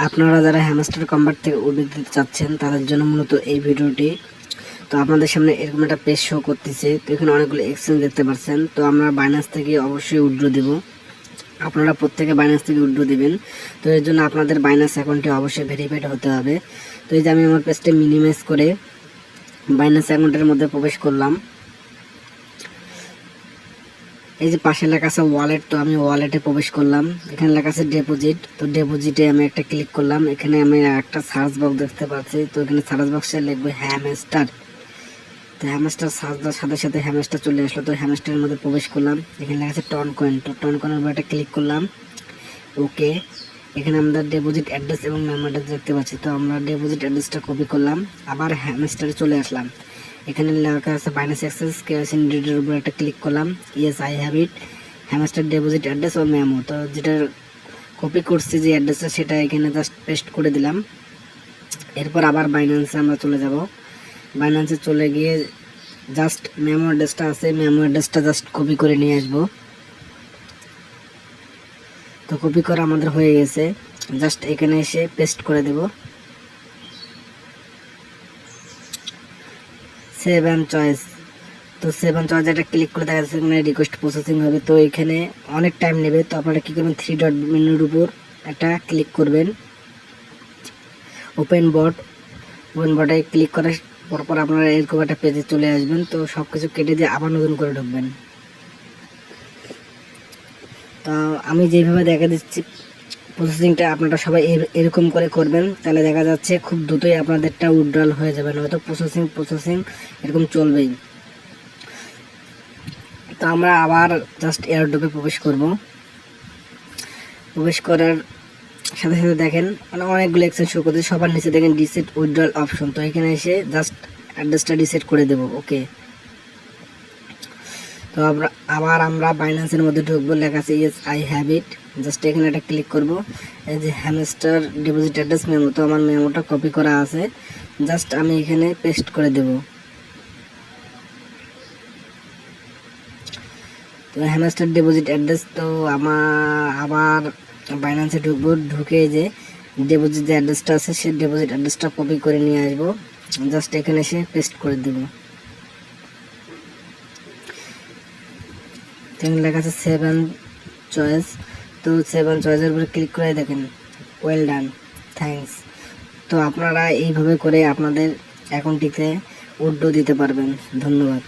আপনারা যারা hamster combat থেকে উইথড্র দিতে চাচ্ছেন তাদের জন্য মূলত এই ভিডিওটি। তো আপনাদের সামনে এরকম একটা পেজ শো করতেছে। তো এখানে অনেকগুলো এক্সচেঞ্জ দেখতে পাচ্ছেন। তো আমরা বাইন্যান্স থেকে অবশ্যই উইথড্র দেব। আপনারা প্রত্যেকে বাইন্যান্স থেকে উইথড্র দিবেন। তো এর জন্য আপনাদের বাইন্যান্স অ্যাকাউন্টটি অবশ্যই ভেরিফাইড হতে হবে। তো এই যে আমি আমার পেজটি মিনিমাইজ করে বাইন্যান্স অ্যাকাউন্টের মধ্যে প্রবেশ করলাম। এই যে পাশে লেখা আছে ওয়ালেট, তো আমি ওয়ালেটে প্রবেশ করলাম। এখানে লেখা আছে ডিপোজিট, তো ডিপোজিটে আমি একটা ক্লিক করলাম। এখানে আমি একটা সার্চ বক্স দেখতে পাচ্ছি। তো এখানে সার্চ বক্সে লিখবো হ্যামস্টার। তো হ্যামস্টার সার্চ দেওয়ার সাথে সাথে হ্যামস্টার চলে আসলো। তো হ্যামস্টারের মধ্যে প্রবেশ করলাম। এখানে লেখা আছে টন কয়েন, তো টন কয়েনের উপর একটা ক্লিক করলাম। ওকে, এখানে আমরা ডিপোজিট অ্যাড্রেস এবং মেমো অ্যাড্রেস দেখতে পাচ্ছি। তো আমরা ডিপোজিট অ্যাড্রেসটা কপি করলাম, আবার হ্যামস্টারে চলে আসলাম। এখানে লেখা আছে বাইন্যান্স অ্যাক্সেস কেওয়াইসি নিডেডের উপর একটা ক্লিক করলাম। Yes I have it, hamster deposit address ও মেমো। তো যেটা কপি করছি যে অ্যাড্রেসটা সেটা এখানে জাস্ট পেস্ট করে দিলাম। এরপর আবার বাইন্যান্সে আমরা চলে যাব। বাইন্যান্সে চলে গিয়ে জাস্ট মেমো অ্যাড্রেসটা আছে, মেমো অ্যাড্রেসটা জাস্ট কপি করে নিয়ে আসবো। তো কপি করা আমাদের হয়ে গেছে, জাস্ট এখানে এসে পেস্ট করে দেব। সেভ অ্যান্ড চয়েস, তো সেভ অ্যান্ড চয়েস একটা ক্লিক করে দেখা যাচ্ছে এখানে রিকোয়েস্ট প্রসেসিং হবে। তো এখানে অনেক টাইম নেবে। তো আপনারা কী করবেন, থ্রি ডট মেনুর উপর একটা ক্লিক করবেন, ওপেন বটে ক্লিক করার পরপর আপনারা এরকম একটা পেজে চলে আসবেন। তো সব কিছু কেটে দিয়ে আবার নতুন করে ঢুকবেন। তো আমি যেভাবে দেখা দিচ্ছি প্রসেসিংটা আপনারা সবাই এরকম করে করবেন, তাহলে দেখা যাচ্ছে খুব দ্রুতই আপনাদেরটা উইথড্রল হয়ে যাবে, নয়তো প্রসেসিং এরকম চলবেই। তো আমরা আবার জাস্ট এয়ারড্রপে প্রবেশ করব। প্রবেশ করার সাথে সাথে দেখেন মানে অনেকগুলো এক্সচেঞ্জ শো করতে, সবার নিচে দেখেন ডিসেট উইথড্রল অপশন। তো এখানে এসে জাস্ট অ্যাড্রেসটা ডিসেট করে দেব। ওকে, তো আমরা বাইন্যান্সের মধ্যে ঢুকবো, লেখা আছে yes I have it, just এখানে একটা ক্লিক করব। এই যে হ্যামস্টার ডিপোজিট অ্যাড্রেস মেমো, তো আমার মেমোটা কপি করা আছে, জাস্ট আমি এখানে পেস্ট করে দেব। তো হ্যামস্টার ডিপোজিট অ্যাড্রেস, তো আবার বাইন্যান্সে ঢুকবো, ঢুকে যে ডিপোজিট যে অ্যাড্রেসটা আছে সেই ডিপোজিট অ্যাড্রেসটা কপি করে নিয়ে আসবো, জাস্ট এখানে এসে পেস্ট করে দেব। এখানে লেখা আছে সেভ অ্যান্ড চয়েস, তো সেভ অ্যান্ড চয়েসের উপরে ক্লিক করে দেখেন ওয়েল ডান, থ্যাঙ্কস। তো আপনারা এইভাবে করে আপনাদের অ্যাকাউন্টটিতে উইথড্র দিতে পারবেন। ধন্যবাদ।